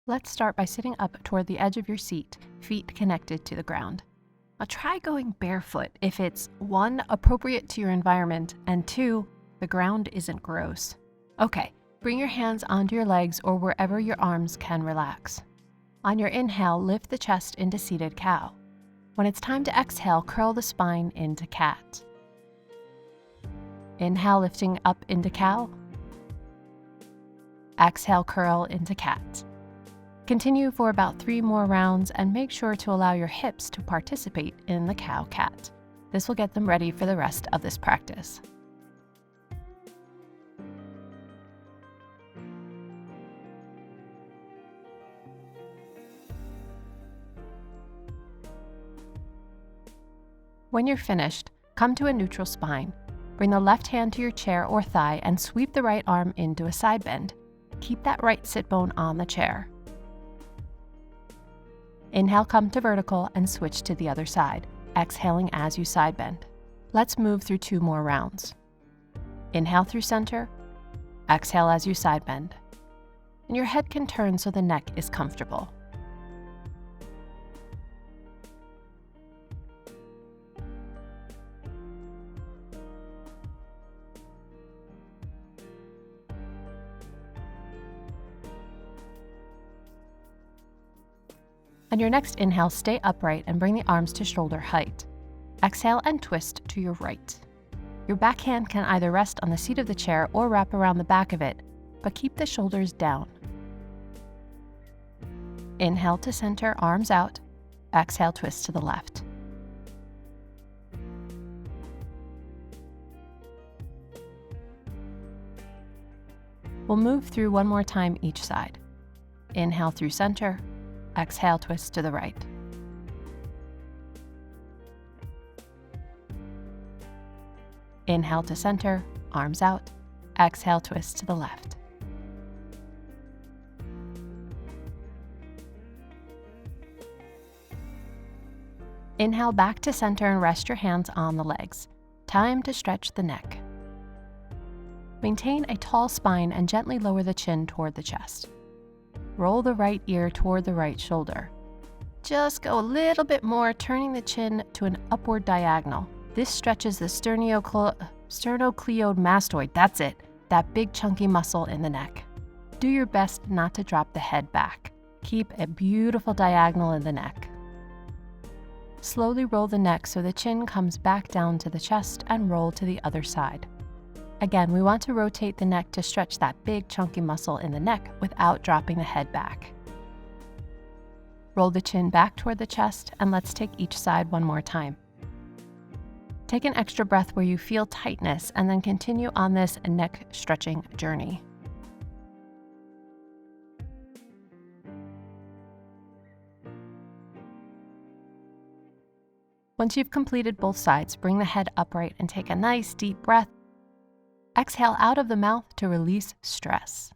Let's start by sitting up toward the edge of your seat, feet connected to the ground. Now try going barefoot if it's 1, appropriate to your environment, and 2, the ground isn't gross. Okay, bring your hands onto your legs or wherever your arms can relax. On your inhale, lift the chest into seated cow. When it's time to exhale, curl the spine into cat. Inhale, lifting up into cow. Exhale, curl into cat. Continue for about 3 more rounds and make sure to allow your hips to participate in the cow-cat. This will get them ready for the rest of this practice. When you're finished, come to a neutral spine. Bring the left hand to your chair or thigh and sweep the right arm into a side bend. Keep that right sit bone on the chair. Inhale, come to vertical and switch to the other side, exhaling as you side bend. Let's move through 2 more rounds. Inhale through center, exhale as you side bend. And your head can turn so the neck is comfortable. On your next inhale, stay upright and bring the arms to shoulder height. Exhale and twist to your right. Your back hand can either rest on the seat of the chair or wrap around the back of it, but keep the shoulders down. Inhale to center, arms out. Exhale, twist to the left. We'll move through 1 more time each side. Inhale through center. Exhale, twist to the right. Inhale to center, arms out. Exhale, twist to the left. Inhale back to center and rest your hands on the legs. Time to stretch the neck. Maintain a tall spine and gently lower the chin toward the chest. Roll the right ear toward the right shoulder. Just go a little bit more, turning the chin to an upward diagonal. This stretches the sternocleidomastoid, that's it, that big chunky muscle in the neck. Do your best not to drop the head back. Keep a beautiful diagonal in the neck. Slowly roll the neck so the chin comes back down to the chest and roll to the other side. Again, we want to rotate the neck to stretch that big chunky muscle in the neck without dropping the head back. Roll the chin back toward the chest and let's take each side 1 more time. Take an extra breath where you feel tightness and then continue on this neck stretching journey. Once you've completed both sides, bring the head upright and take a nice deep breath. Exhale out of the mouth to release stress.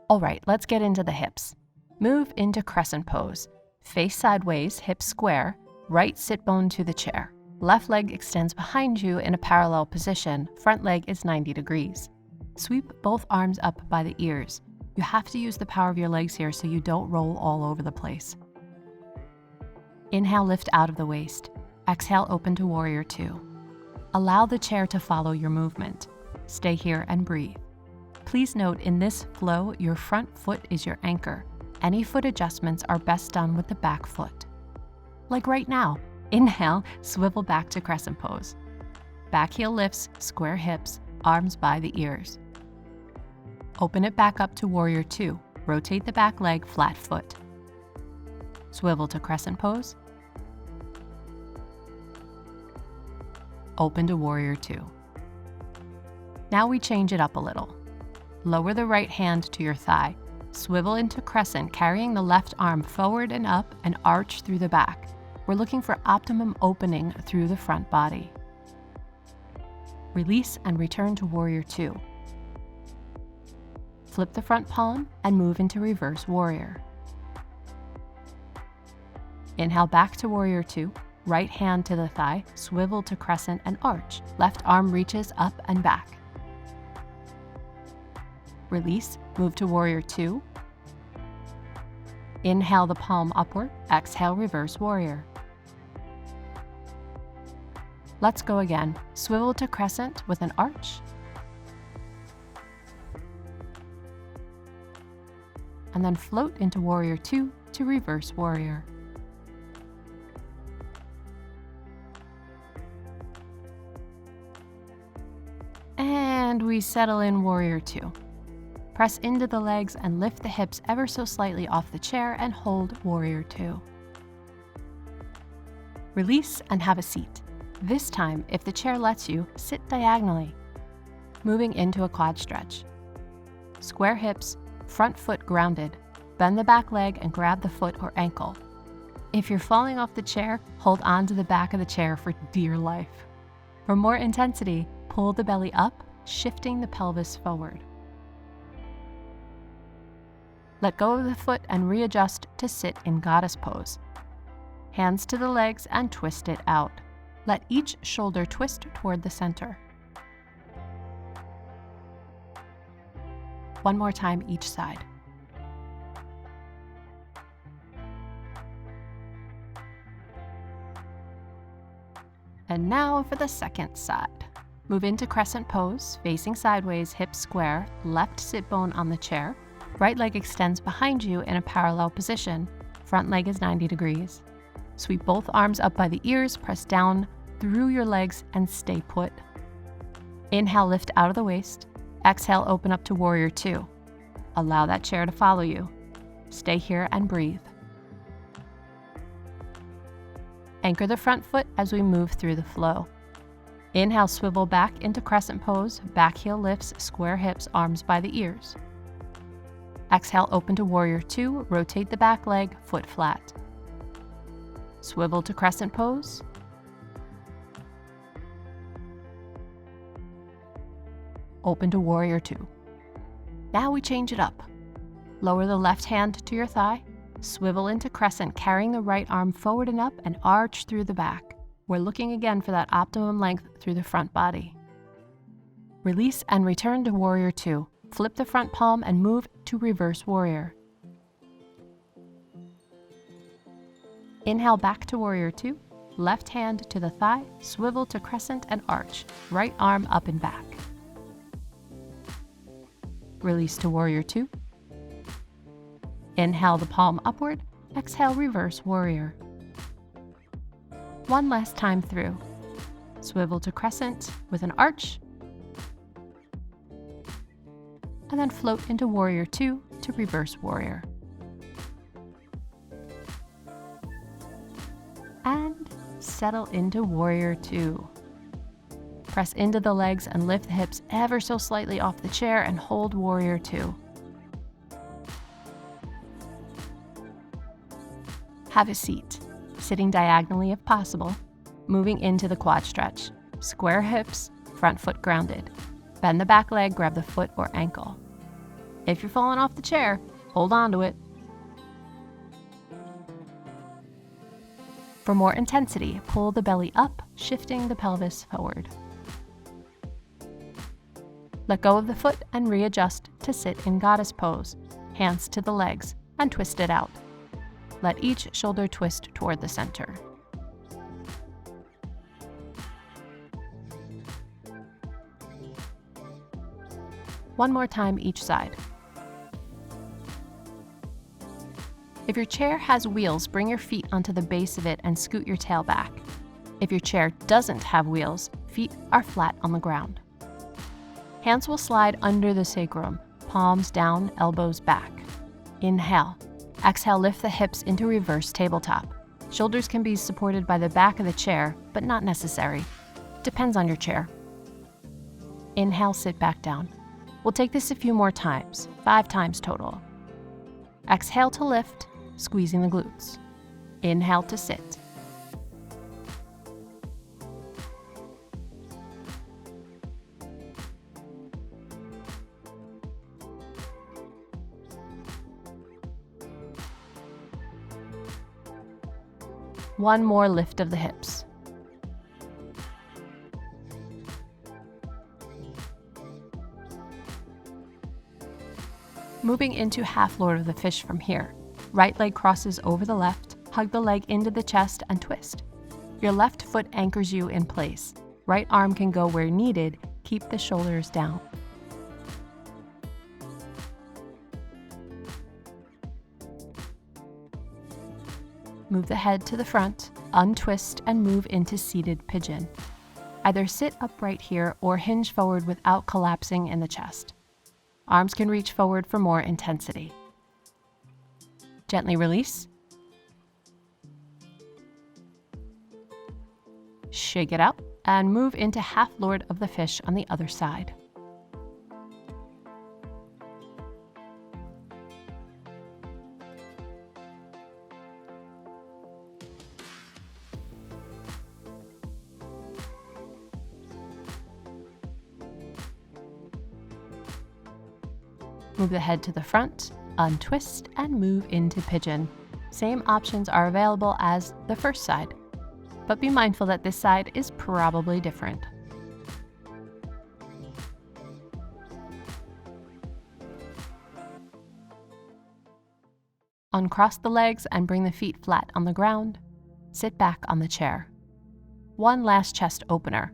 All right, let's get into the hips. Move into crescent pose. Face sideways, hips square, right sit bone to the chair. Left leg extends behind you in a parallel position, front leg is 90 degrees. Sweep both arms up by the ears. You have to use the power of your legs here so you don't roll all over the place. Inhale, lift out of the waist. Exhale, open to warrior 2. Allow the chair to follow your movement. Stay here and breathe. Please note, in this flow, your front foot is your anchor. Any foot adjustments are best done with the back foot. Like right now, inhale, swivel back to crescent pose. Back heel lifts, square hips, arms by the ears. Open it back up to warrior 2. Rotate the back leg, flat foot. Swivel to crescent pose. Open to warrior 2. Now we change it up a little. Lower the right hand to your thigh. Swivel into crescent, carrying the left arm forward and up and arch through the back. We're looking for optimum opening through the front body. Release and return to warrior 2. Flip the front palm and move into reverse warrior. Inhale back to warrior 2. Right hand to the thigh, swivel to crescent and arch. Left arm reaches up and back. Release, Move to Warrior 2. Inhale the palm upward, exhale Reverse Warrior. Let's go again. Swivel to Crescent with an arch. And then float into Warrior 2 to Reverse Warrior. And we settle in Warrior 2. Press into the legs and lift the hips ever so slightly off the chair and hold Warrior 2. Release and have a seat. This time, if the chair lets you, sit diagonally. Moving into a quad stretch. Square hips, front foot grounded. Bend the back leg and grab the foot or ankle. If you're falling off the chair, hold on to the back of the chair for dear life. For more intensity, pull the belly up, shifting the pelvis forward. Let go of the foot and readjust to sit in Goddess pose. Hands to the legs and twist it out. Let each shoulder twist toward the center. One more time each side. And now for the second side. Move into crescent pose, facing sideways, hips square, left sit bone on the chair. Right leg extends behind you in a parallel position. Front leg is 90 degrees. Sweep both arms up by the ears, press down through your legs and stay put. Inhale, lift out of the waist. Exhale, open up to Warrior 2. Allow that chair to follow you. Stay here and breathe. Anchor the front foot as we move through the flow. Inhale, swivel back into crescent pose, back heel lifts, square hips, arms by the ears. Exhale, open to Warrior 2, rotate the back leg, foot flat. Swivel to crescent pose. Open to Warrior 2. Now we change it up. Lower the left hand to your thigh, swivel into crescent, carrying the right arm forward and up and arch through the back. We're looking again for that optimum length through the front body. Release and return to Warrior 2. Flip the front palm and move to Reverse Warrior. Inhale back to Warrior 2. Left hand to the thigh, swivel to crescent and arch. Right arm up and back. Release to Warrior 2. Inhale the palm upward, exhale Reverse Warrior. One last time through. Swivel to crescent with an arch, and then float into Warrior 2 to Reverse Warrior. And settle into Warrior 2. Press into the legs and lift the hips ever so slightly off the chair and hold Warrior 2. Have a seat, sitting diagonally if possible, moving into the quad stretch. Square hips, front foot grounded. Bend the back leg, grab the foot or ankle. If you're falling off the chair, hold on to it. For more intensity, pull the belly up, shifting the pelvis forward. Let go of the foot and readjust to sit in Goddess pose. Hands to the legs and twist it out. Let each shoulder twist toward the center. One more time each side. If your chair has wheels, bring your feet onto the base of it and scoot your tail back. If your chair doesn't have wheels, feet are flat on the ground. Hands will slide under the sacrum, palms down, elbows back. Inhale. Exhale, lift the hips into reverse tabletop. Shoulders can be supported by the back of the chair, but not necessary. Depends on your chair. Inhale, sit back down. We'll take this a few more times, 5 times total. Exhale to lift, squeezing the glutes. Inhale to sit. One more lift of the hips. Moving into half lord of the fish from here. Right leg crosses over the left, hug the leg into the chest and twist. Your left foot anchors you in place. Right arm can go where needed, keep the shoulders down. Move the head to the front, untwist, and move into seated pigeon. Either sit upright here or hinge forward without collapsing in the chest. Arms can reach forward for more intensity. Gently release. Shake it out and move into half lord of the fish on the other side. Move the head to the front, untwist, and move into pigeon. Same options are available as the first side, but be mindful that this side is probably different. Uncross the legs and bring the feet flat on the ground. Sit back on the chair. One last chest opener.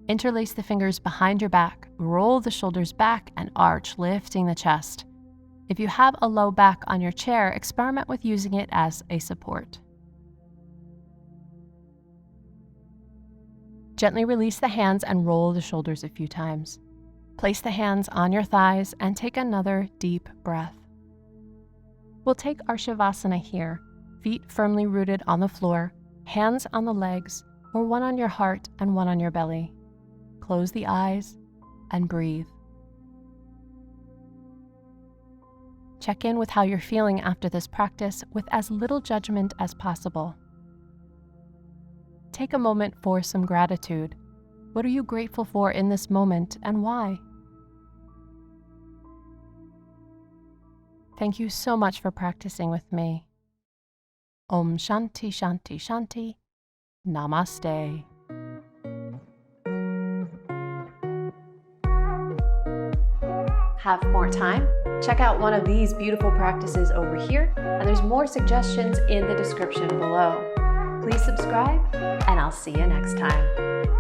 Interlace the fingers behind your back, roll the shoulders back, and arch, lifting the chest. If you have a low back on your chair, experiment with using it as a support. Gently release the hands and roll the shoulders a few times. Place the hands on your thighs and take another deep breath. We'll take our Savasana here, feet firmly rooted on the floor, hands on the legs, or one on your heart and one on your belly. Close the eyes and breathe. Check in with how you're feeling after this practice with as little judgment as possible. Take a moment for some gratitude. What are you grateful for in this moment and why? Thank you so much for practicing with me. Om Shanti Shanti Shanti. Namaste. Have more time? Check out one of these beautiful practices over here, and there's more suggestions in the description below. Please subscribe, and I'll see you next time.